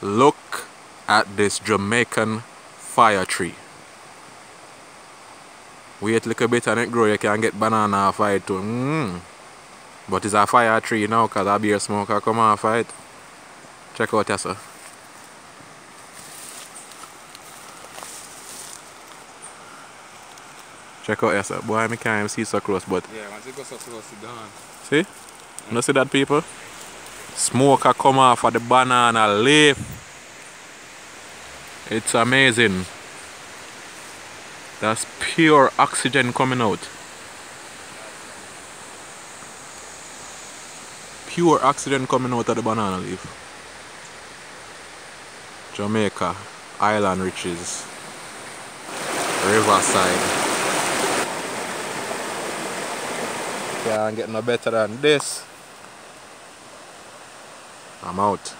Look at this Jamaican fire tree. Wait a little bit and it grow, you can get banana off it too. But it's a fire tree now because a beer smoke come off it. Check out this. Check out this. Boy, I can't even see so close, but yeah, once it goes so close, it's gone. see? You see that, people? Smoke come off of the banana leaf. It's amazing. That's pure oxygen coming out. Pure oxygen coming out of the banana leaf. Jamaica, island riches, riverside. Can't get no better than this. I'm out.